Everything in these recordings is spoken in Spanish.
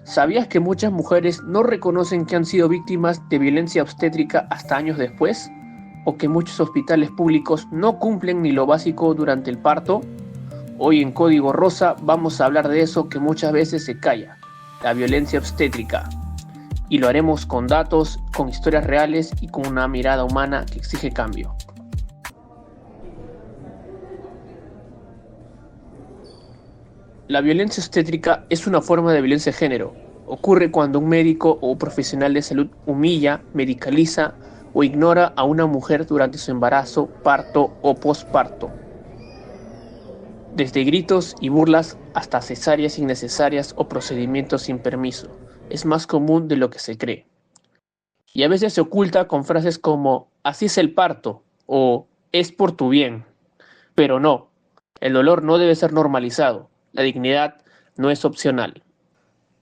¿Sabías que muchas mujeres no reconocen que han sido víctimas de violencia obstétrica hasta años después? ¿O que muchos hospitales públicos no cumplen ni lo básico durante el parto? Hoy en Código Rosa vamos a hablar de eso que muchas veces se calla, la violencia obstétrica. Y lo haremos con datos, con historias reales y con una mirada humana que exige cambio. La violencia obstétrica es una forma de violencia de género. Ocurre cuando un médico o profesional de salud humilla, medicaliza o ignora a una mujer durante su embarazo, parto o posparto. Desde gritos y burlas hasta cesáreas innecesarias o procedimientos sin permiso. Es más común de lo que se cree. Y a veces se oculta con frases como así es el parto o es por tu bien. Pero no, el dolor no debe ser normalizado. La dignidad no es opcional.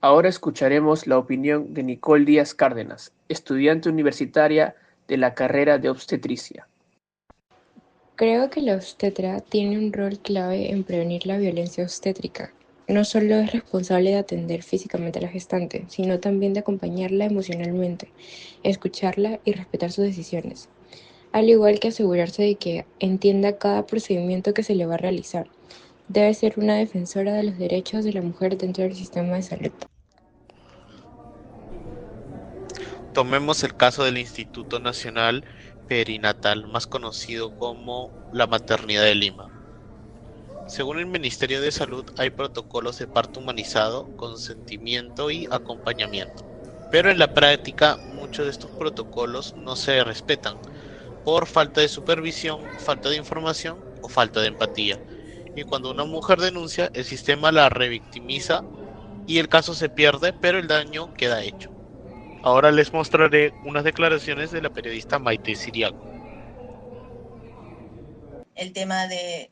Ahora escucharemos la opinión de Nicole Díaz Cárdenas, estudiante universitaria de la carrera de obstetricia. Creo que la obstetra tiene un rol clave en prevenir la violencia obstétrica. No solo es responsable de atender físicamente a la gestante, sino también de acompañarla emocionalmente, escucharla y respetar sus decisiones, al igual que asegurarse de que entienda cada procedimiento que se le va a realizar. Debe ser una defensora de los derechos de la mujer dentro del sistema de salud. Tomemos el caso del Instituto Nacional Perinatal, más conocido como la Maternidad de Lima. Según el Ministerio de Salud, hay protocolos de parto humanizado, consentimiento y acompañamiento. Pero en la práctica, muchos de estos protocolos no se respetan por falta de supervisión, falta de información o falta de empatía. Y cuando una mujer denuncia, el sistema la revictimiza y el caso se pierde, pero el daño queda hecho. Ahora les mostraré unas declaraciones de la periodista Maite Siriaco. El tema de,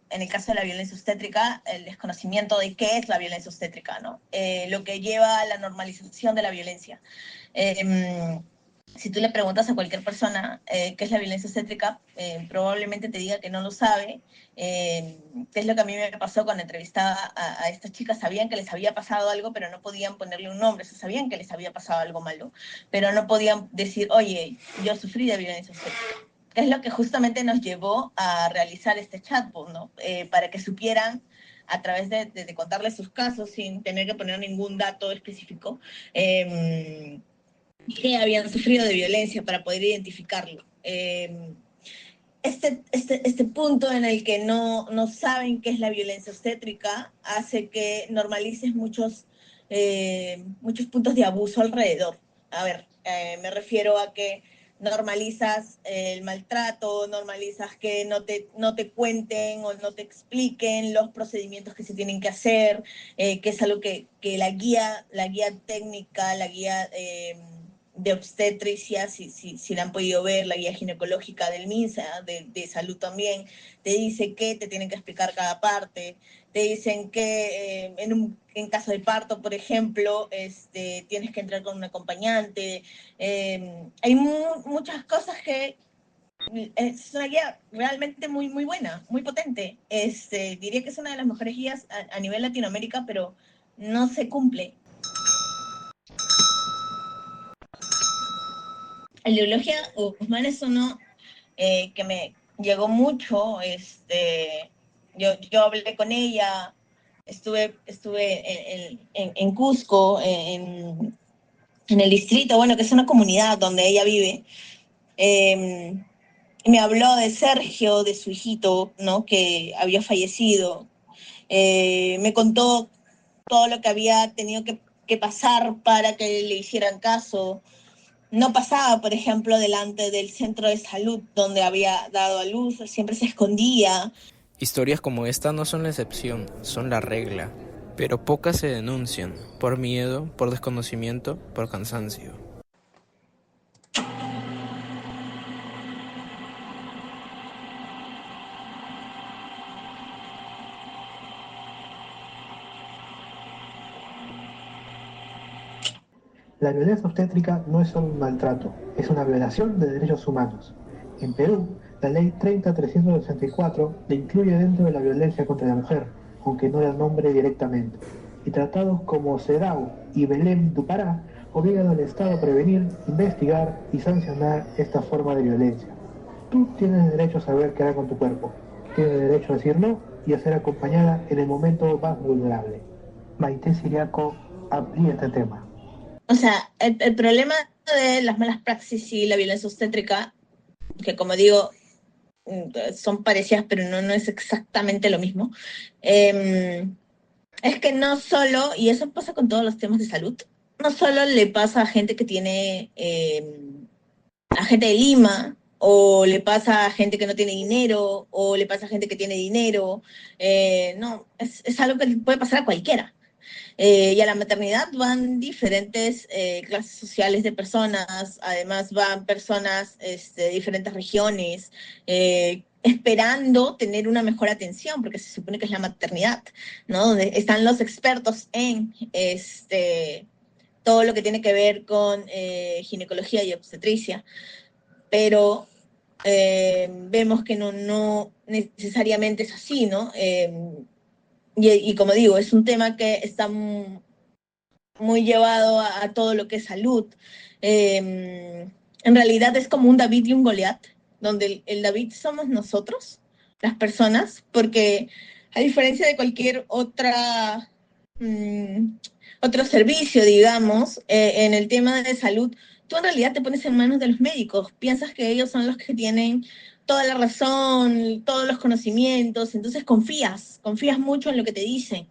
en el caso de la violencia obstétrica, el desconocimiento de qué es la violencia obstétrica, ¿no? Lo que lleva a la normalización de la violencia. Si tú le preguntas a cualquier persona qué es la violencia obstétrica, probablemente te diga que no lo sabe. Es lo que a mí me pasó cuando entrevistaba a estas chicas. Sabían que les había pasado algo, pero no podían ponerle un nombre. O sea, sabían que les había pasado algo malo, pero no podían decir, oye, yo sufrí de violencia obstétrica. Es lo que justamente nos llevó a realizar este chatbot, ¿no? Para que supieran a través de contarles sus casos sin tener que poner ningún dato específico, que habían sufrido de violencia para poder identificarlo. Este punto en el que no saben qué es la violencia obstétrica hace que normalices muchos puntos de abuso alrededor. A ver, me refiero a que normalizas el maltrato, normalizas que no te cuenten o no te expliquen los procedimientos que se tienen que hacer, que es algo que la guía técnica, la guía de obstetricia, si la han podido ver, la guía ginecológica del MINSA, de salud también, te dice que te tienen que explicar cada parte, te dicen que en caso de parto, por ejemplo, tienes que entrar con un acompañante. Hay muchas cosas que es una guía realmente muy, muy buena, muy potente. Diría que es una de las mejores guías a nivel Latinoamérica, pero no se cumple. La ideología Guzmán es uno que me llegó mucho. Yo hablé con ella, estuve en Cusco, en el distrito, bueno, que es una comunidad donde ella vive. Me habló de Sergio, de su hijito, ¿no? Que había fallecido. Me contó todo lo que había tenido que pasar para que le hicieran caso. No pasaba, por ejemplo, delante del centro de salud donde había dado a luz, siempre se escondía. Historias como esta no son la excepción, son la regla, pero pocas se denuncian, por miedo, por desconocimiento, por cansancio. La violencia obstétrica no es solo un maltrato, es una violación de derechos humanos. En Perú, la ley 30.364 la incluye dentro de la violencia contra la mujer, aunque no la nombre directamente. y tratados como CEDAW y Belém do Pará obligan al Estado a prevenir, investigar y sancionar esta forma de violencia. Tú tienes derecho a saber qué hará con tu cuerpo, tienes derecho a decir no y a ser acompañada en el momento más vulnerable. Maite Siriaco amplía este tema. O sea, el problema de las malas praxis y la violencia obstétrica, que como digo, son parecidas, pero no es exactamente lo mismo, es que no solo, y eso pasa con todos los temas de salud, no solo le pasa a gente que tiene, a gente de Lima, o le pasa a gente que no tiene dinero, o le pasa a gente que tiene dinero, no, es algo que le puede pasar a cualquiera. Y a la maternidad van diferentes clases sociales de personas, además van personas de diferentes regiones, esperando tener una mejor atención, porque se supone que es la maternidad, ¿no? Donde están los expertos en todo lo que tiene que ver con ginecología y obstetricia, pero vemos que no necesariamente es así, ¿no? Y como digo, es un tema que está muy llevado a todo lo que es salud. En realidad es como un David y un Goliat, donde el David somos nosotros, las personas, porque a diferencia de cualquier otro servicio, digamos, en el tema de salud, tú en realidad te pones en manos de los médicos, piensas que ellos son los que tienen toda la razón, todos los conocimientos, entonces confías mucho en lo que te dicen.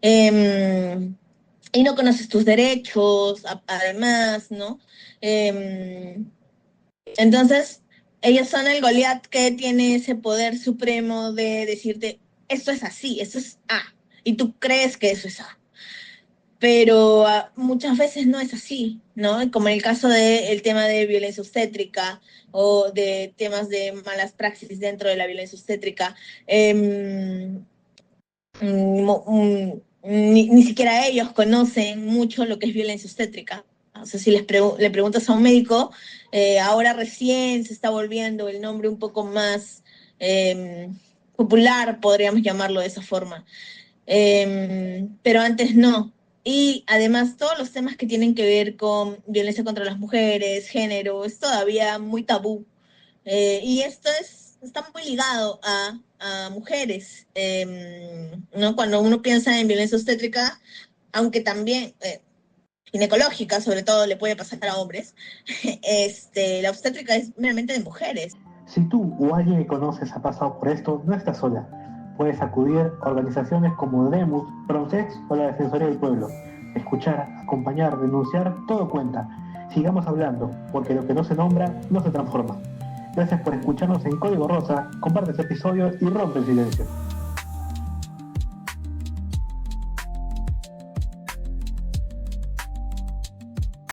Y no conoces tus derechos, además, ¿no? Entonces, ellos son el Goliat que tiene ese poder supremo de decirte, esto es así, esto es A, y tú crees que eso es A. Pero muchas veces no es así, ¿no? Como en el caso del tema de violencia obstétrica o de temas de malas praxis dentro de la violencia obstétrica, ni siquiera ellos conocen mucho lo que es violencia obstétrica. O sea, si le preguntas a un médico, ahora recién se está volviendo el nombre un poco más popular, podríamos llamarlo de esa forma. Pero antes no. Y además todos los temas que tienen que ver con violencia contra las mujeres, género, es todavía muy tabú. Y esto está muy ligado a mujeres, ¿no? Cuando uno piensa en violencia obstétrica, aunque también ginecológica, sobre todo, le puede pasar a hombres, la obstétrica es meramente de mujeres. Si tú o alguien que conoces ha pasado por esto, no estás sola. Puedes acudir a organizaciones como DEMUS, Frontex o la Defensoría del Pueblo. Escuchar, acompañar, denunciar, todo cuenta. Sigamos hablando, porque lo que no se nombra no se transforma. Gracias por escucharnos en Código Rosa, comparte este episodio y rompe el silencio.